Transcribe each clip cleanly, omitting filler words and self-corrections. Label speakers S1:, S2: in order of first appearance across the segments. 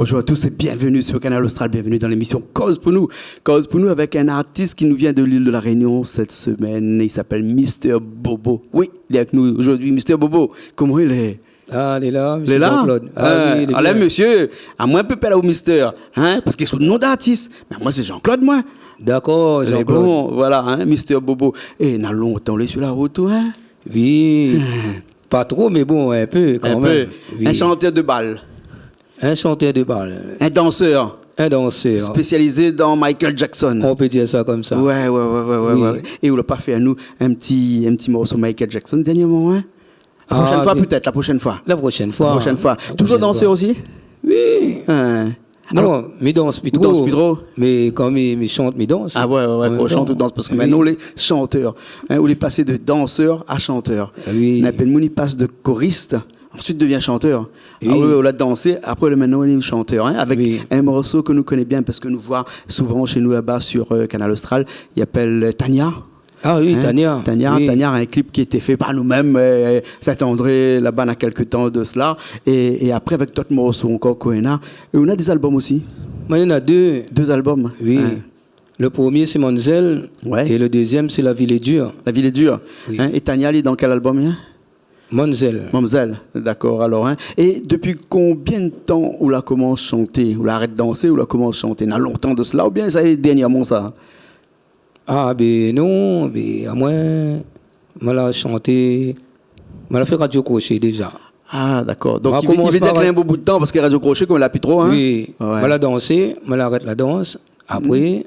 S1: Bonjour à tous et bienvenue sur Canal Austral, bienvenue dans l'émission Cause pour nous. Cause pour nous avec un artiste qui nous vient de l'île de la Réunion cette semaine. Il s'appelle Mr Bobo. Oui, il est avec nous aujourd'hui, Mr Bobo. Comment il est?
S2: Ah, il est là, monsieur
S1: il est là?
S2: Jean-Claude. Ah, oui, il est
S1: alors là,
S2: bien.
S1: monsieur, à moi un peu là au Mister, hein, parce qu'il est son nom d'artiste. Mais moi, c'est Jean-Claude, moi.
S2: D'accord,
S1: C'est
S2: Jean-Claude.
S1: bon, voilà, hein, Mr Bobo. Et n'a longtemps sur la route, hein?
S2: Oui, pas trop, mais bon, un peu quand
S1: Un
S2: même.
S1: peu.
S2: Oui.
S1: Un chanteur de bal,
S2: Un chanteur de bal,
S1: un danseur,
S2: un danseur.
S1: spécialisé dans Michael Jackson.
S2: On peut dire ça comme ça.
S1: Ouais.
S2: Oui.
S1: Ouais. Et on l'a pas fait à nous un petit morceau Michael Jackson dernièrement, hein? La
S2: Ah,
S1: prochaine fois,
S2: oui.
S1: peut-être, la prochaine fois.
S2: La prochaine fois.
S1: La prochaine fois.
S2: La
S1: Toujours
S2: prochaine
S1: danseur
S2: fois.
S1: aussi?
S2: Oui.
S1: Hein.
S2: Non, mais danse plus
S1: Ou
S2: trop.
S1: danse plus trop?
S2: Mais quand il chante, il danse.
S1: Ah ouais,
S2: En même
S1: on
S2: temps.
S1: chante ou danse, parce que
S2: Oui.
S1: maintenant, les chanteurs, hein, on est passé de danseur à chanteur.
S2: Oui.
S1: On appelle Mouni passe de choriste, ensuite devient chanteur.
S2: Oui.
S1: Ah oui, on l'a dansé, après maintenant on est chanteur, hein, avec
S2: Oui.
S1: un morceau que nous connaissons bien, parce que nous voit souvent chez nous là-bas sur Canal Austral, il appelle Tania.
S2: Ah oui,
S1: Hein,
S2: Tania. Oui.
S1: Tania a un clip qui a été fait par nous-mêmes, Saint-André, là-bas, il y a quelques temps de cela. Et après, avec d'autres morceaux encore qu'on a. Et on a des albums aussi.
S2: Moi, il y en a deux.
S1: 2 albums.
S2: Oui.
S1: Hein.
S2: Le premier, c'est Monzel.
S1: Ouais.
S2: Et le deuxième, c'est La Ville est dure.
S1: La ville est dure.
S2: Oui.
S1: Hein. Et Tania, elle est dans quel album hein?
S2: Monzel.
S1: Mamzelle, d'accord, alors. Hein. Et depuis combien de temps on la commence à chanter? On l'arrête de danser ou la commence à chanter? Il y a longtemps de cela ou bien ça est dernièrement ça?
S2: Ah, ben non, ben à moi, je chanté, je fait Radio Crochet déjà.
S1: Ah, d'accord. Donc
S2: On
S1: il veut
S2: commence
S1: dire
S2: par-
S1: qu'il y a un beau bout de temps parce que Radio Crochet, comme elle a plus trop. Hein?
S2: Oui,
S1: Ouais.
S2: je dansé, je arrête la danse. Après,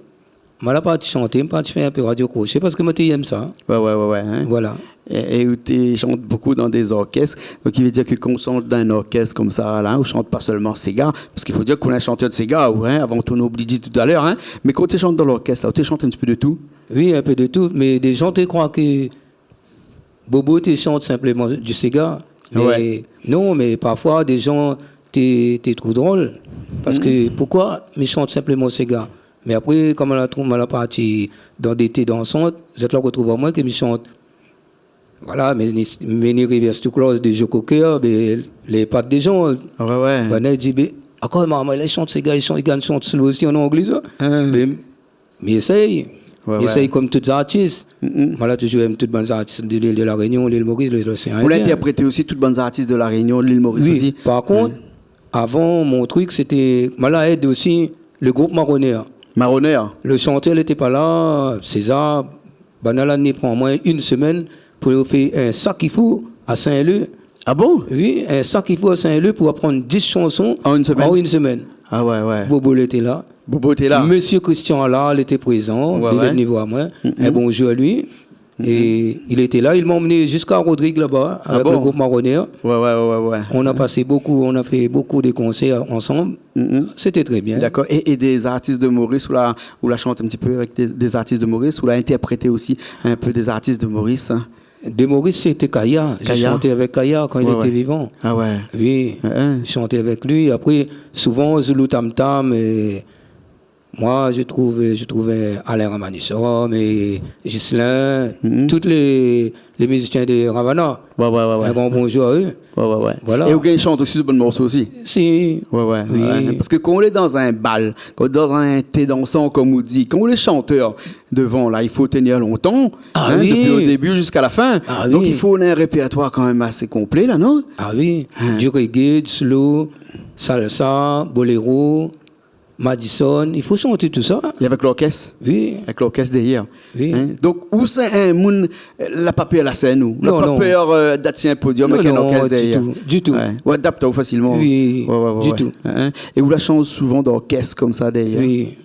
S2: je parti chanter, je parti faire un peu Radio Crochet parce que moi, j'aime ça.
S1: Ouais. Hein.
S2: Voilà.
S1: Et où tu chantes beaucoup dans des orchestres. Donc, il veut dire que quand on chante dans un orchestre comme ça, là, on chante pas seulement Sega, parce qu'il faut dire qu'on est un chanteur de Sega, hein, avant tout, on a oublié tout à l'heure, hein. Mais quand tu chantes dans l'orchestre, tu chantes un petit peu de tout.
S2: Oui, un peu de tout, mais des gens te croient que Bobo te chante simplement du Sega. Mais
S1: Ouais.
S2: non, mais parfois, des gens t'es trop drôle. Parce que pourquoi me chante simplement Sega? Mais après, comme on a parti dans des thés dansantes, vous êtes là retrouve moi que me chante. Voilà, mais reverse tout close de Joko Cocker, les pattes des gens.
S1: Ouais.
S2: Ben, elle dit, encore maman, elle chante Sega, il chante slow aussi en anglais, ça. Mais essaye.
S1: Ouais.
S2: Essaye comme tous les artistes. Moi, toujours aime toutes les bonnes artistes de l'île de la Réunion, l'île Maurice, l'océan
S1: Vous
S2: Indien.
S1: l'interprétez aussi, toutes bonnes artistes de La Réunion, de l'île Maurice
S2: Oui,
S1: aussi.
S2: par contre, avant, mon truc, c'était... Moi, aide aussi le groupe Marronnier.
S1: Marronneur.
S2: Le chanteur n'était pas là. César, Banalani prend au moins une semaine pour faire un sac qu'il faut à Saint-Leu.
S1: Ah bon?
S2: Oui, un sac qu'il faut à Saint-Leu pour apprendre 10 chansons
S1: En une semaine?
S2: En une semaine.
S1: Ah ouais.
S2: Bobo était là.
S1: Bobo, t'es là.
S2: Monsieur Christian Allard était présent,
S1: Ouais,
S2: il
S1: ouais.
S2: est venu voir moi. Un bonjour à lui. Et il était là, il m'a emmené jusqu'à Rodrigue là-bas, avec
S1: bon?
S2: le groupe Marronnier.
S1: Ouais.
S2: On a passé on a fait beaucoup de concerts ensemble. C'était très bien.
S1: D'accord. Et des artistes de Maurice, ou la chante un petit peu avec des artistes de Maurice, ou la interprété aussi un peu des artistes de Maurice. Hein?
S2: De Maurice, c'était Kaya. J'ai
S1: Kaya.
S2: chanté avec Kaya quand il était vivant.
S1: Ah ouais.
S2: Oui, j'ai chanté avec lui. Après, souvent, Zulu Tam Tam. Et moi, je trouvais Alain Ramanissom et Ghislain, tous les musiciens de Ravana.
S1: Ouais.
S2: Un grand bonjour à eux.
S1: Ouais.
S2: Voilà.
S1: Et vous chante aussi de bons morceaux aussi.
S2: Si.
S1: Ouais.
S2: Oui.
S1: Parce que quand on est dans un bal, quand on est dans un thé dansant, comme on dit, quand on est chanteur devant, là, il faut tenir longtemps.
S2: Ah oui.
S1: Depuis le début jusqu'à la fin.
S2: Ah
S1: Donc
S2: oui.
S1: il faut un répertoire quand même assez complet, là, non?
S2: Ah oui. Du reggae, du slow, salsa, boléro, Madison. Il faut chanter tout ça.
S1: Et avec l'orchestre.
S2: Oui.
S1: Avec l'orchestre derrière.
S2: Oui.
S1: Hein? Donc, où c'est un moun, la pas peur à la scène, ou la
S2: Non,
S1: pas
S2: non.
S1: peur d'attirer un podium avec un orchestre derrière.
S2: Du tout.
S1: Ouais. Ou adapte facilement.
S2: Oui, du tout.
S1: Hein? Et vous la chante souvent d'orchestre comme ça derrière.
S2: Oui.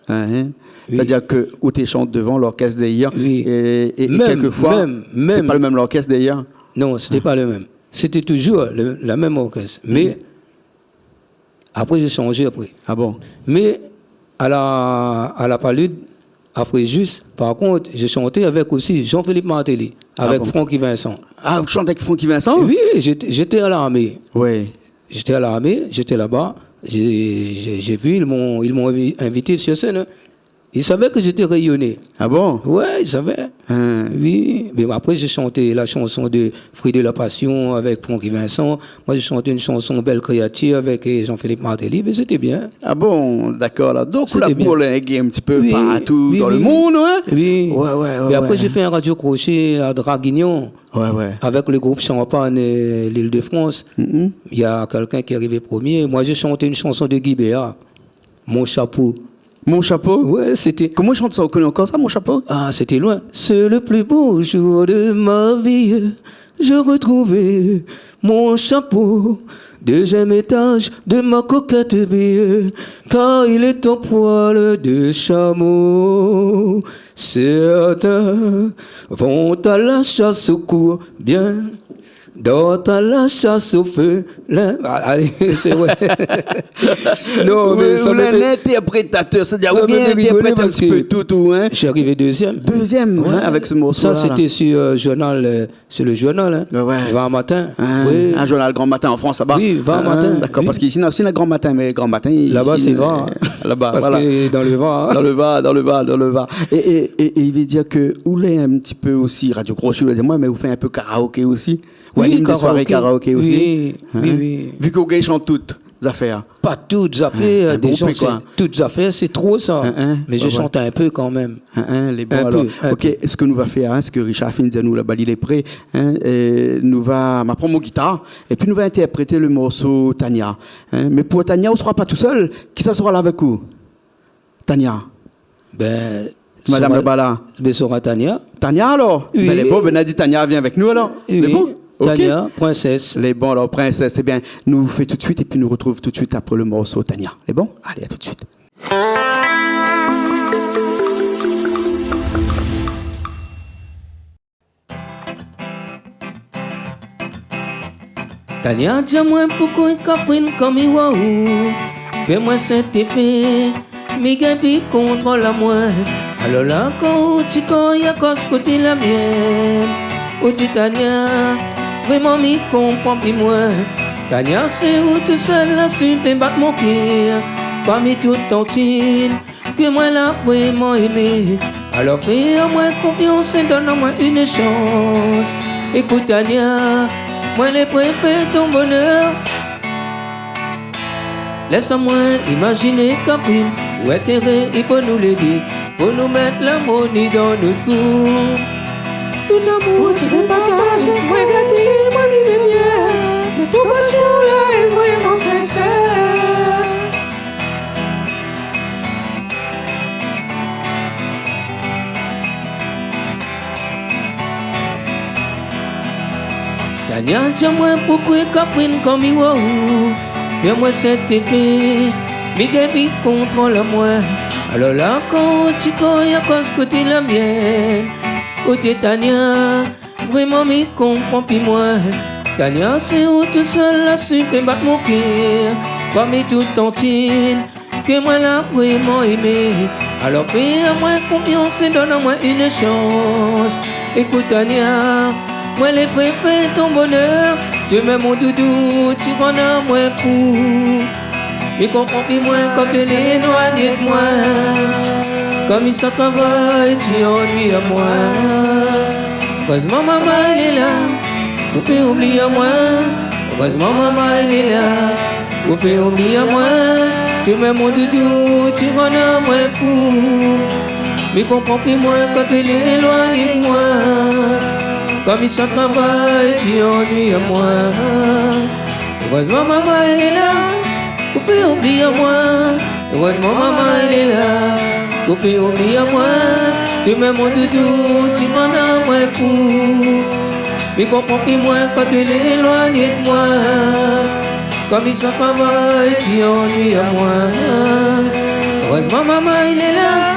S1: Hein?
S2: Oui.
S1: C'est-à-dire que où tu chantes devant l'orchestre derrière,
S2: Oui.
S1: et
S2: Même,
S1: quelquefois,
S2: même.
S1: c'est pas le même l'orchestre derrière.
S2: Non, c'était pas le même. C'était toujours la même orchestre. Mais après, j'ai changé après.
S1: Ah bon?
S2: Mais à la Palude, après juste, par contre, j'ai chanté avec aussi Jean-Philippe Martelly, avec
S1: bon?
S2: Francky Vincent.
S1: Ah, vous chantez avec Francky Vincent?
S2: Oui, j'étais à l'armée.
S1: Oui.
S2: J'étais à l'armée, j'étais là-bas. J'ai vu, ils m'ont invité sur scène. Hein. Il savait que j'étais rayonné.
S1: Ah bon?
S2: Ouais, il savait.
S1: Hein.
S2: Oui, mais après j'ai chanté la chanson de Fruit de la Passion avec Francky Vincent. Moi j'ai chanté une chanson Belle Créature avec Jean-Philippe Martelly, mais c'était bien.
S1: Ah bon, d'accord. Là. Donc,
S2: C'était
S1: la
S2: bien.
S1: boule est un petit peu
S2: Oui,
S1: partout
S2: oui,
S1: dans
S2: oui.
S1: le monde, hein?
S2: Oui.
S1: Ouais.
S2: Mais après j'ai fait un radio crochet à Draguignan
S1: Ouais.
S2: avec le groupe Champagne et l'Île-de-France.
S1: Mhm.
S2: Il y a quelqu'un qui est arrivé premier. Moi j'ai chanté une chanson de Guy Béat, Mon chapeau.
S1: Mon chapeau?
S2: Ouais, c'était.
S1: Comment je chante ça? On connaît encore ça, mon chapeau?
S2: Ah, c'était loin. C'est le plus beau jour de ma vie. Je retrouvais mon chapeau. Deuxième étage de ma coquette bille. Car il est en poil de chameau. Certains vont à la chasse au court bien. D'autres à la chasse au feu. Là, allez, c'est vrai. Non, mais ça
S1: vous
S2: me
S1: un
S2: fait-
S1: interprétateur, c'est-à-dire
S2: ça
S1: vous bien
S2: me fait rigoler
S1: interprète un
S2: parce
S1: petit peu
S2: que-
S1: tout, hein?
S2: Je suis arrivé deuxième.
S1: Deuxième,
S2: Ouais.
S1: hein, avec ce morceau.
S2: Ça, c'était sur journal, sur le journal, hein.
S1: Ouais.
S2: 20 matin.
S1: Hein,
S2: Oui.
S1: un journal Grand Matin en France, là-bas.
S2: Oui, 20 matin,
S1: D'accord,
S2: oui.
S1: parce qu'ici, non, c'est le Grand Matin, mais Grand Matin.
S2: Là-bas,
S1: ici,
S2: c'est Var.
S1: Là-bas,
S2: Parce
S1: voilà.
S2: que dans le Var.
S1: Dans le Var. Et il veut dire que vous l'avez un petit peu aussi, Radio Crochet, vous l'avez dit moi, mais vous faites un peu karaoké aussi.
S2: Oui,
S1: Ou des soirées karaoké aussi.
S2: Oui.
S1: Vu que vous chantez toutes les affaires.
S2: Pas toutes affaires,
S1: Un
S2: des
S1: groupe,
S2: gens,
S1: quoi.
S2: toutes affaires, c'est trop ça. Mais je
S1: Ouais.
S2: chante un peu quand même.
S1: Les bons,
S2: Un
S1: alors.
S2: peu, un
S1: Ok,
S2: peu.
S1: ce que nous va faire, ce que Richard Finn dit à nous là-bas, il est prêt. Nous va m'apprendre mon guitare et puis nous va interpréter le morceau Tania. Mais pour Tania, on ne sera pas tout seul. Qui ça sera là avec vous? Tania.
S2: Ben,
S1: Madame
S2: Sora-
S1: Lebala.
S2: Ben, Sora Tania.
S1: Tania alors?
S2: Oui.
S1: Ben, les bons, ben, a dit Tania, viens avec nous alors.
S2: Oui.
S1: Les bons? Ok.
S2: Tania, princesse.
S1: Les bons, alors, princesse, c'est bien. Nous fait tout de suite et puis nous retrouve tout de suite après le morceau Tania. Les bons? Allez, à tout de suite.
S2: Tania, dis-moi pourquoi il caprine comme il va où. Fais-moi cet effet, mi gabi contre la moi. Alors là, quand tu connais à ce côté la mienne. Oh, tu Tania, vraiment mi comprends plus moi. Tania, c'est où tout seul là, tu peux battre mon cœur. Parmi toutes tantines, que moi l'a vraiment aimé. Alors fais-moi confiance et donne-moi une chance. Écoute Tania, moi les préfère ton bonheur. Laisse-moi imaginer Caprine, où intérêt il faut nous l'aider. Faut nous mettre l'harmonie dans notre cou. Tout l'amour tu veux partager, moi gâter, moi vivre bien. Mais ton passion là est vraiment sincère. Tania, dis-moi pourquoi Caprine comme il va où. Fais-moi cet effet, mi gabi contrôle moi. Alors là, quand tu connais à cause côté la mienne. Côté Tania, vraiment mi comprends plus moi. Tania, c'est où tout seul là, tu fais battre mon cœur. Parmi toutes tantines, que moi l'a vraiment aimé. Alors fais-moi confiance et donne-moi une chance. Écoute Tania, moi les préfère ton bonheur. Tu mets mon doudou, tu rends à moi fou. Mais comprends plus moi quand tu es éloigné de moi. Comme il s'en travaille, tu ennuies à moi. Heureusement maman elle est là, vous pouvez oublier à moi. Heureusement maman elle est là, vous pouvez oublier à moi. Tu mets mon doudou, tu rends à moi fou. Mais comprends plus moi quand tu es éloigné de moi. Comme il s'en travaille, tu ennuies à moi. Heureusement maman elle est là, vous pouvez oublier à moi. Heureusement maman elle est là, vous pouvez oublier à moi. Tu mets mon doudou, tu m'en as moi fou. Mais comprends plus moi quand tu es éloigné de moi. Comme il s'en travaille, tu ennuies à moi. Heureusement maman elle est là,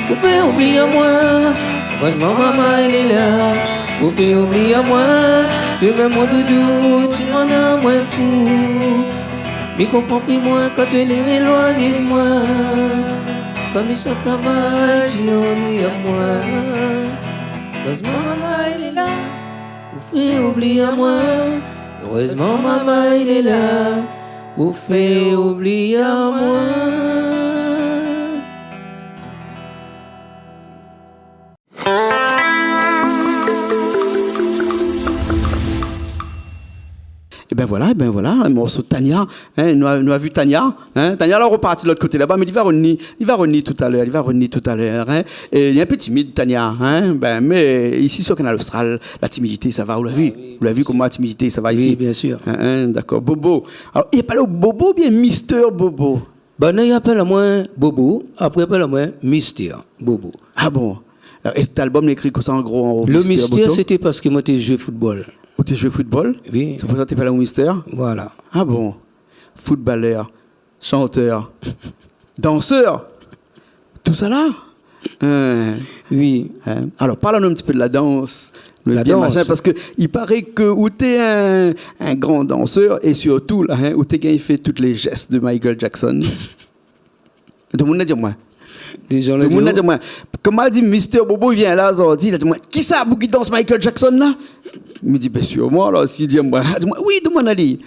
S2: vous pouvez oublier à moi. Heureusement maman elle est là, vous pouvez oublier à moi. Tu mets mon doudou, tu m'en as moi fou. Mais comprends plus moi quand tu es éloigné de moi. Comme il s'en travaille, tu ennuies à moi. Heureusement maman elle est là, vous faites oublier à moi. Heureusement maman elle est là, vous faites oublier à moi.
S1: voilà, un morceau de Tania. Hein, nous a vu Tania. Hein, Tania, là, on repartit de l'autre côté là-bas, mais il va revenir tout à l'heure. Hein, et il est un peu timide, Tania. Hein, mais ici, sur Canal Austral, la timidité, ça va, vous l'avez vu? Vous l'avez vu comment la timidité, ça va ici?
S2: Oui, bien sûr.
S1: D'accord, Bobo. Alors, il appelle au Bobo ou bien Mister Bobo?
S2: Ben, il appelle à moi Bobo, après il appelle à moi Mystère Bobo.
S1: Ah bon? Alors, et cet album l'écrit comme ça en gros?
S2: Le Mystère, c'était parce que moi, j'ai joué football.
S1: Où tu joué football?
S2: Oui.
S1: C'est pour ça que tu appelles au Mystère?
S2: Voilà.
S1: Ah bon? Footballeur, chanteur, danseur, tout ça là?
S2: Oui.
S1: Hein? Alors, parle-nous un petit peu de la danse.
S2: La danse.
S1: Parce qu'il paraît que où tu es un grand danseur et surtout, là, hein, où tu as fait tous les gestes de Michael Jackson. Tout le monde a dit moi.
S2: Des gens
S1: Tout le monde a dit moi. Comme m'a dit Mister Bobo, il vient là, il a dit moi, qui ça qui danse Michael Jackson là? Il me dit, bien sûr, moi, là, s'il dit moi, oui, demande à lui.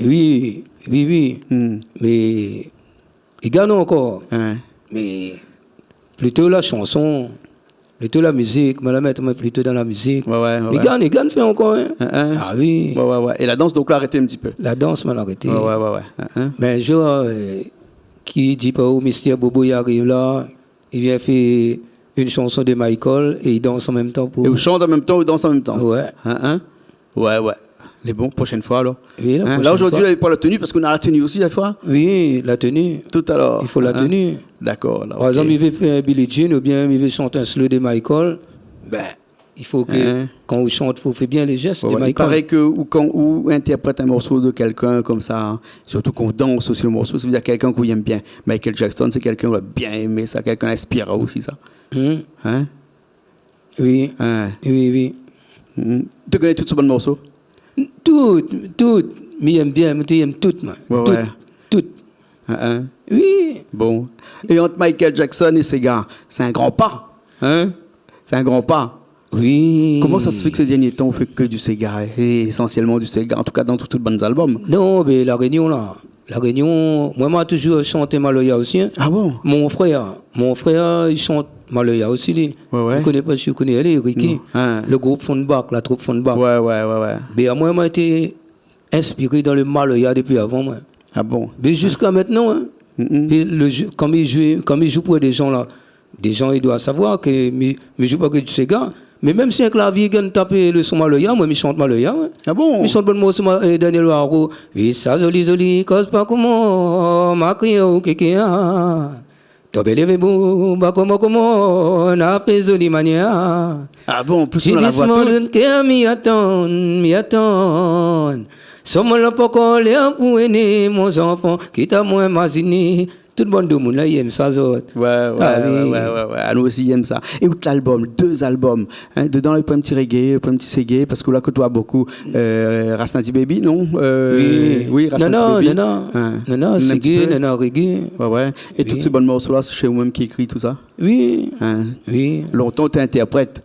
S2: Oui. Mais, il gagne encore.
S1: Hein.
S2: Mais, plutôt la chanson, plutôt la musique, me la mettre plutôt dans la musique.
S1: Ouais.
S2: Il gagne fait encore. Hein. Ah oui.
S1: Ouais. Et la danse, donc, l'a arrêté un petit peu.
S2: La danse m'a arrêté.
S1: Ouais.
S2: Mais un jour, qui dit pas où Mystère Bobo il arrive là, il vient faire une chanson de Michael et il danse en même temps pour.
S1: Et vous chantez en même temps ou danse en même temps?
S2: Ouais.
S1: Ouais. Les bons, prochaine fois alors.
S2: Oui, la prochaine
S1: là aujourd'hui,
S2: fois.
S1: il n'y avait pas la tenue parce qu'on a la tenue aussi la fois.
S2: Oui, la tenue.
S1: Tout à l'heure.
S2: Il faut la tenue.
S1: D'accord. Là,
S2: Par exemple, il veut faire un Billie Jean ou bien il veut chanter un slow de Michael. Ben, il faut que quand on chante, il faut faire bien les gestes de Michael.
S1: Il paraît que quand on interprète un morceau de quelqu'un comme ça, hein, surtout qu'on danse aussi le morceau, ça veut dire quelqu'un qu'on aime bien. Michael Jackson, c'est quelqu'un qui a bien aimé ça, quelqu'un inspirant aussi ça. Hein?
S2: Oui.
S1: Hein?
S2: Oui.
S1: Tu connais tous ces bons morceaux?
S2: Tout. Mais j'aime bien, mais j'aime tout, moi. Tout. Oui.
S1: Bon. Et entre Michael Jackson et ces gars, c'est un grand pas. Hein? C'est un grand pas.
S2: Oui.
S1: Comment ça se fait que ces derniers temps, on fait que du Sega, et essentiellement du Sega, en tout cas dans tous les bons albums?
S2: Non, mais la Réunion, là. La Réunion, moi, j'ai toujours chanté Maloya aussi. Hein.
S1: Ah bon?
S2: Mon frère, il chante Maloya aussi. Lui.
S1: Ouais.
S2: Je connais pas si vous connaissez, Ricky. Le groupe Fonbach, la troupe Fonbach.
S1: Ouais.
S2: Mais moi, j'ai été inspiré dans le Maloya depuis avant, moi.
S1: Ah bon?
S2: Mais jusqu'à maintenant, hein. Puis comme il joue pour des gens là, des gens ils doivent savoir que je joue pas que du Sega. Mais même si un clavier gagne taper le son Maloya, moi je chante Maloya. Hein.
S1: Ah bon?
S2: Je chante bon mot sur Daniel Waro. Oui, ça joli, cause pas comment, ma criou kékéa. Tobele beau, ba comment, na fait joli mania.
S1: Ah bon, en plus
S2: J'ai
S1: on a la
S2: dit
S1: voix
S2: ce que m'y attend. Sommes là pour coller pour aider mon enfant, qui t'a moins imaginé. Tout le monde monde là, il aime ça, autres.
S1: Ouais. Ah, nous aussi, j'aime ça. Et outre l'album, 2 albums. Hein, dedans, il y a un petit reggae, un petit reggae, parce que là, côtoie beaucoup Rastanti Baby, non? Oui, Rastanti Baby.
S2: Non, reggae, non, reggae.
S1: Ouais. Et toutes ces bonnes morceaux-là, c'est chez vous-même qui écrit tout ça?
S2: Oui.
S1: Hein?
S2: Oui.
S1: Longtemps, tu es interprète.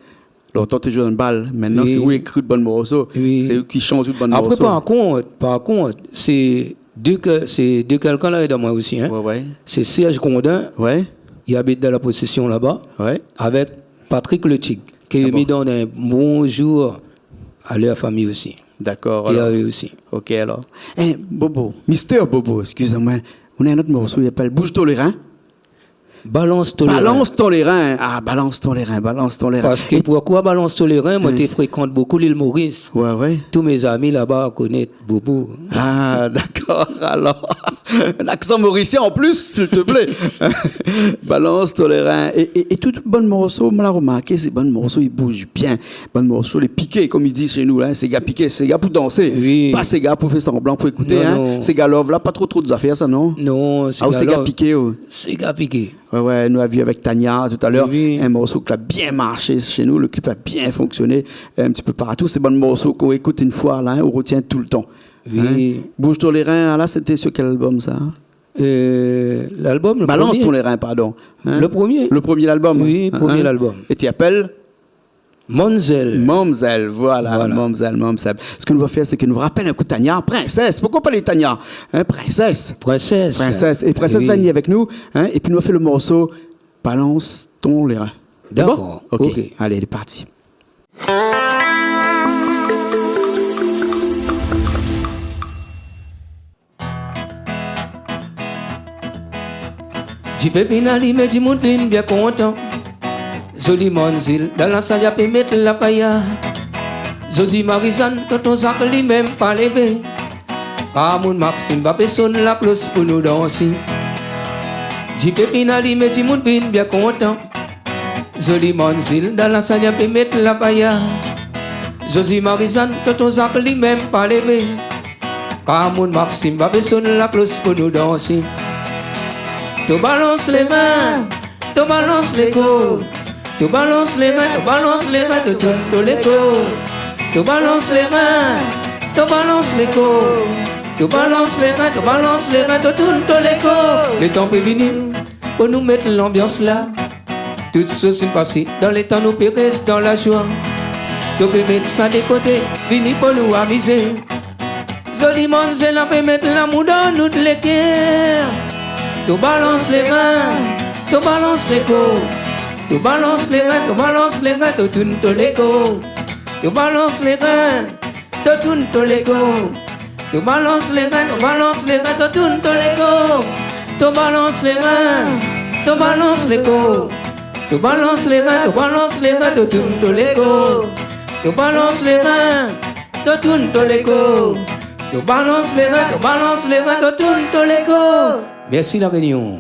S1: Longtemps, tu joues dans le bal. Maintenant, c'est eux qui écrivent de bonnes morceaux.
S2: Oui.
S1: C'est eux qui chantent de bonnes morceaux.
S2: Après, par contre, c'est deux quelqu'un là dans moi aussi. Hein.
S1: Ouais.
S2: C'est Serge Gondin.
S1: Ouais.
S2: Il habite dans la possession là-bas.
S1: Ouais.
S2: Avec Patrick Le Tig, qui mis dans un bonjour à leur famille aussi.
S1: D'accord.
S2: Et à eux aussi.
S1: Ok, alors. Bobo, Mister Bobo, excusez-moi. On a un autre morceau, il s'appelle Bouge-toi les reins.
S2: Balance ton
S1: les reins. Ah, balance ton les reins.
S2: Parce que pourquoi balance ton les reins? Moi, je fréquente beaucoup l'île Maurice.
S1: Ouais.
S2: Tous mes amis là-bas connaissent Bobo.
S1: Ah, d'accord. Alors, un accent mauricien en plus, s'il te plaît. Balance ton les reins. Et tout bon morceau, on l'a remarqué, ces bons morceaux, ils bougent bien. Bon morceau, les piqués, comme ils disent chez nous, hein, ces gars piqués, ces gars pour danser.
S2: Oui.
S1: Pas ces gars pour faire semblant, pour écouter.
S2: Non.
S1: Ces gars love là, pas trop d'affaires, ça, non?
S2: Non,
S1: ces gars piqués.
S2: Ces gars piqués.
S1: Ouais, nous avions vu avec Tania tout à l'heure,
S2: oui.
S1: Un morceau qui a bien marché chez nous, le clip a bien fonctionné un petit peu partout. C'est bon morceau qu'on écoute une fois, là, on retient tout le temps.
S2: Oui.
S1: Bouge-toi les reins, là, c'était sur quel album ça?
S2: L'album, le
S1: Balance
S2: premier.
S1: ton les reins, pardon.
S2: Le premier.
S1: Le premier album.
S2: Oui, premier album.
S1: Et tu appelles
S2: Momzelle,
S1: voilà. Momzelle. Ce que nous va faire, c'est que nous rappelle un coup de Tania, princesse. Pourquoi pas les Tania? Princesse. Et princesse va venir avec nous, et puis nous va faire le morceau Balance ton les reins.
S2: D'accord.
S1: Bon ok. Allez, il est parti.
S2: J'y peux pinali, mais j'y monte bien content. Zoli Monzil, dans la salle, y'a mettre la pailla. Zosi Marizan, tonton Zach, lui-même pas levé. Amoun Maxime, va personne la plus pour nous danser. J'y peux pinali, mais j'y monte bien content. Zoli Monzil, dans la salle, y'a mettre la pailla. Zosi Marizan, tonton Zach, lui-même pas levé. Amoun Maxime, va personne la plus pour nous danser. Tu balances les mains, tu balances les coups. Tu balances les mains, tu balances les mains, tu tournes tous les coups. Tu balances les mains, tu balances les coups. Tu balances les mains, tu balances les mains, tu tournes tous les coups. Le temps peut venir pour nous mettre l'ambiance là. Toutes choses sont passées, dans les temps nous périssons dans la joie. Tu peux mettre ça de côté, venir pour nous amuser. Joli Monzil, on peut mettre l'amour dans toutes les cœurs. Tu balances les mains, tu balances les coups. Tu balances les reins, tu balances les reins, tu tournes tous les coups. Tu balances les reins, tu tournes tous les coups. Tu balances les reins, tu balances les reins, tu tournes tous les coups. Tu balances les reins, tu balances les coups. Tu balances les reins, tu balances les reins, tu tournes tous les coups. Tu balances les reins, tu tournes tous les coups. Tu balances les reins, tu balances les reins, tu tournes tous les coups. Merci la réunion.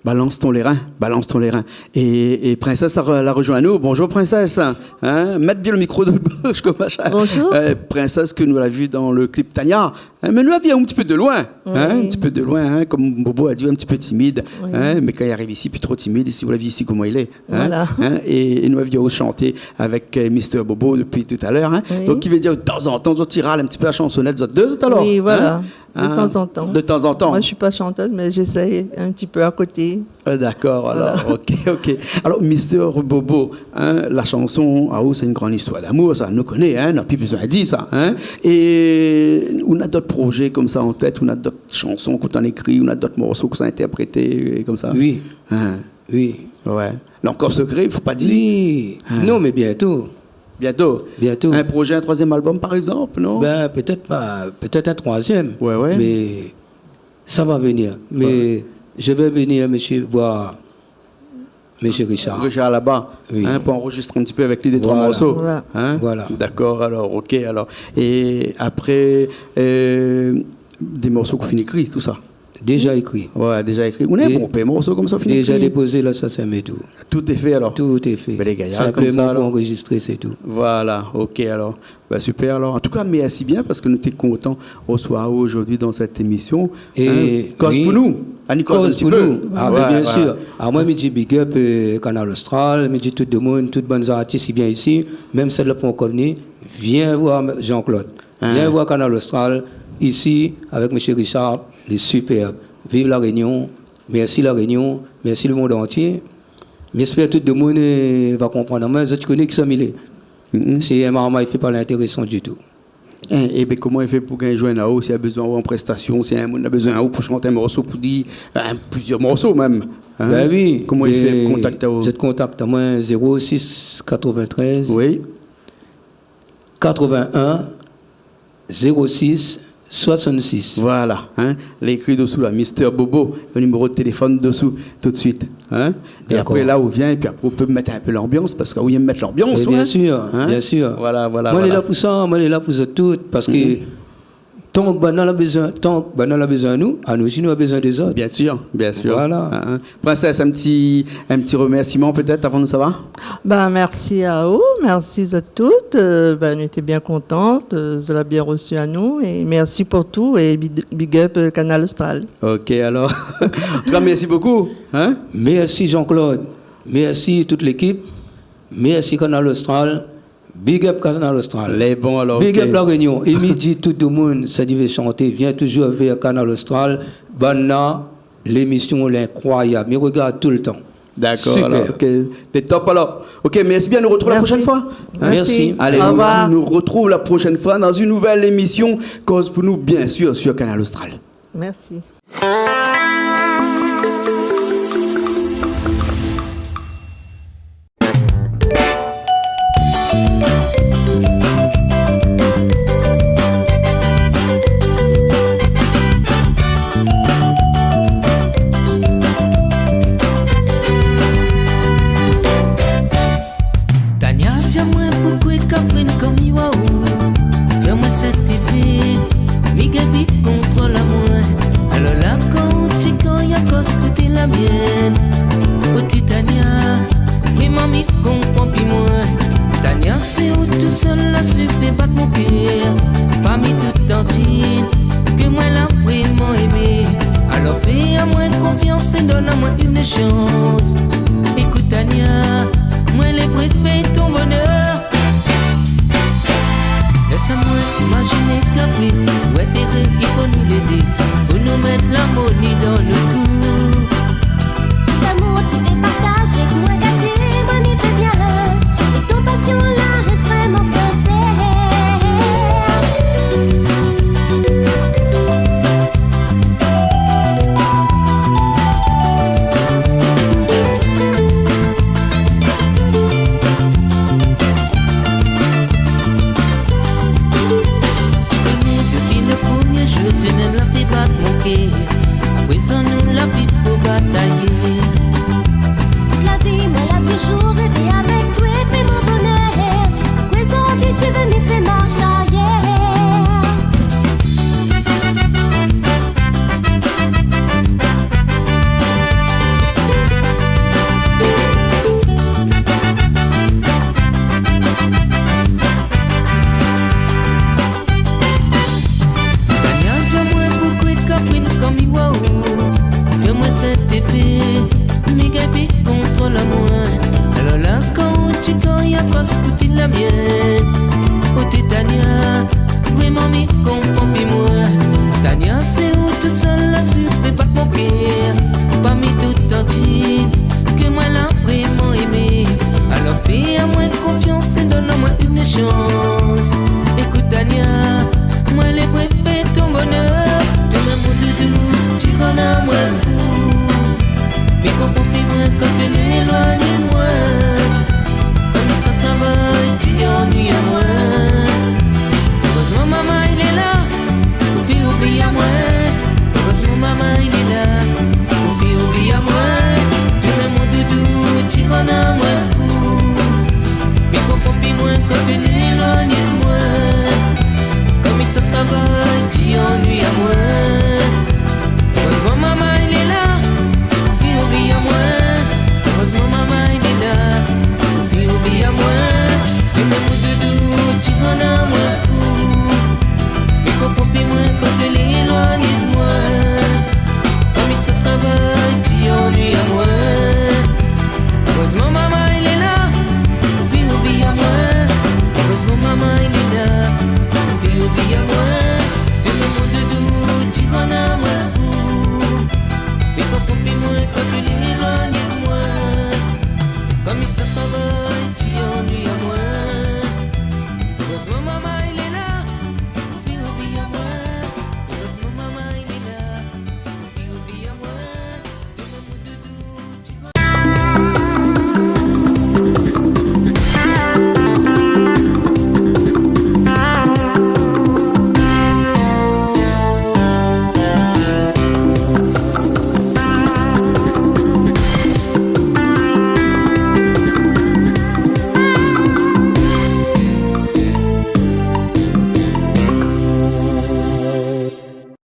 S1: Balance ton les reins, balance ton les reins. Et Princesse la rejoint à nous. Bonjour Princesse. Hein? Mettre bien le micro de bouche comme machin.
S3: Bonjour.
S1: Princesse que nous l'avons vue dans le clip Tania. Hein? Mais nous la vient un petit peu de loin.
S3: Oui.
S1: Hein? Un petit peu de loin, hein? Comme Bobo a dit, un petit peu timide.
S3: Oui.
S1: Hein? Mais quand il arrive ici, puis trop timide. Ici, vous l'avez ici comment il est. Hein?
S3: Voilà.
S1: Hein? Et nous avions chanté avec Mr. Bobo depuis tout à l'heure. Hein?
S3: Oui.
S1: Donc il veut dire de temps en temps, tu râles un petit peu la chansonnette, deux alors.
S3: Oui, voilà.
S1: Hein?
S3: De temps en temps.
S1: De temps en temps.
S3: Moi, je suis pas chanteuse, mais j'essaye un petit peu à côté.
S1: D'accord, alors, ok. Alors, Mister Bobo, hein, la chanson, c'est une grande histoire d'amour, ça, on nous connaît, hein, on n'a plus besoin de dire ça. Hein, et on a d'autres projets comme ça en tête, on a d'autres chansons qu'on a écrit, on a d'autres morceaux qu'on a interprétés, comme ça.
S2: Oui,
S1: Hein,
S2: oui.
S1: ouais. Là encore secret, il ne faut pas dire.
S2: Oui. Non, mais bientôt.
S1: Bientôt.
S2: Bientôt.
S1: Un projet, un troisième album, par exemple, non?
S2: Ben, peut-être pas, peut-être un troisième.
S1: Ouais.
S2: Mais ça va venir. Mais je vais venir, monsieur, voir monsieur Richard.
S1: Richard là-bas,
S2: Oui.
S1: hein, pour enregistrer un petit peu avec lui des trois
S2: Voilà.
S1: morceaux.
S3: Voilà.
S1: Hein?
S2: Voilà.
S1: D'accord, alors, ok, alors. Et après, des morceaux qu'on finit écrits, tout ça.
S2: Déjà écrit.
S1: Ouais, déjà écrit. On a
S2: Dé-
S1: bon, des morceaux comme ça finit
S2: Déjà
S1: écrits.
S2: déposé l'assassin et tout.
S1: Tout est fait alors.
S2: Tout est fait.
S1: Ben, les gars, comme ça,
S2: Simplement
S1: alors.
S2: pour enregistrer, c'est tout.
S1: Voilà, ok alors. Ben, super alors. En tout cas, merci bien parce que nous étions contents au soir aujourd'hui dans cette émission.
S2: Et
S1: cause
S2: oui.
S1: pour nous. Annie, cause un
S2: Cause
S1: petit
S2: pour
S1: peu.
S2: nous. Ah,
S1: Ouais,
S2: mais bien
S1: ouais.
S2: sûr. Ah, moi, je dis big up Canal Austral, je dis tout le monde, toutes bonnes artistes qui viennent ici, même celle là pour connaître, viens voir Jean-Claude. Viens voir Canal Austral, ici, avec M. Richard, les superbes. Vive la Réunion, merci la Réunion, merci le monde entier. J'espère que tout le monde va comprendre. Moi, je connais que ça, c'est un marmot, il ne fait pas l'intéressant du tout.
S1: Et bien, comment il fait pour gagner un AO s'il y a besoin en prestation, s'il y a un monde a besoin pour chanter un morceau, pour dire plusieurs morceaux même. Hein?
S2: Ben oui.
S1: Comment il fait pour contacter AO?
S2: Vous êtes contact à moi 06 93
S1: Oui.
S2: 81 06 66.
S1: Voilà, hein, l'écrit dessous là, Mister Bobo, le numéro de téléphone dessous tout de suite. Hein. Et
S2: D'accord.
S1: après là où vient, et puis après on peut mettre un peu l'ambiance, parce que où il aime mettre l'ambiance.
S2: Et bien
S1: ouais.
S2: sûr,
S1: Hein.
S2: bien sûr.
S1: Voilà.
S2: Moi, je suis là pour ça, moi, je suis là pour ça tout, parce que tant que Banal a besoin, de nous, à nous aussi, nous avons besoin des autres.
S1: Bien sûr.
S2: Voilà.
S1: Hein. Princesse, un petit remerciement peut-être avant nous, ça va?
S3: Ben, merci à vous, merci à toutes. Ben, on était bien contentes, vous l'avez bien reçu à nous. Et merci pour tout. Et big up Canal Austral.
S1: Ok, alors. En tout cas, merci beaucoup. Hein.
S2: Merci Jean-Claude, merci toute l'équipe, merci Canal Austral, big up Canal Austral.
S1: Les bons alors.
S2: Big
S1: ok.
S2: up la Réunion. Et midi, tout le monde, ça dit chanter, viens toujours vers Canal Austral. Banna, l'émission, l'incroyable. Mais regarde tout le temps.
S1: D'accord,
S2: Super.
S1: alors. Ok, les top alors. Ok, merci bien, nous retrouvons la
S3: Merci.
S1: prochaine fois.
S2: Merci.
S1: Allez,
S3: Au revoir.
S1: nous retrouvons la prochaine fois dans une nouvelle émission Cause pour nous, bien sûr, sur Canal Austral.
S3: Merci.
S4: côté la mienne. Oh Titania, vraiment m'y comprends plus moins. Tania, c'est où tout seul là, suffit battre mon cœur. Parmi toutes tantines, que moi l'a vraiment aimé. Alors fais à moi confiance et donne à moi une chance. Écoute Tania, moi les prêts de payer ton bonheur. Laisse-moi imaginer qu'après, où est terré, il faut nous l'aider. Faut nous mettre l'harmonie dans le cou.
S5: L'amour tu fais partager, moi gâter, moi m'y fais bien. Et ton passion là reste vraiment sincère.
S4: À présent nous la vie pour batailler.
S5: Toute la vie mais a toujours rêvé avec toi et fait mon bonheur. À présent tu veux m'y faire marche arrière.
S4: Fais-moi cet effet, mi gabi contre la moine. Alors là, quand tu y a pas scouté la mienne. Oh Tania, vraiment mi comprends plus moi. Tania, c'est où tout seul là, suffit pas mon cœur. Parmi toutes tantines, que moi l'a vraiment aimé. Alors fais à moi confiance et donne-moi une chance. Écoute Tania, moi les préfets ton bonheur. Demain mon doudou, tu rends à moi fou. Mais comprends plus loin quand tu l'éloignes de moi. Comme ça travaille, tu ennuies à moi. Heureusement maman il est là, pour faire oublier à moi. Heureusement maman il est là, pour faire oublier à moi. Demain mon doudou, tu rends à moi fou. Mais comprends plus loin quand tu l'éloignes de moi. Comme ça travaille, tu ennuies à moi. Heureusement maman il est là, fais oublier à moi. Heureusement maman il est là, fais oublier à moi. Et même mon doudou, tu rends à moi fou. Mais comprends plus moins quand tu l'éloignes de moi. Comme ça travaille, tu ennuies à moi. Heureusement maman il est là, fais oublier à moi. Heureusement maman il est là, fais oublier à moi. Et même mon doudou, tu rends à moi.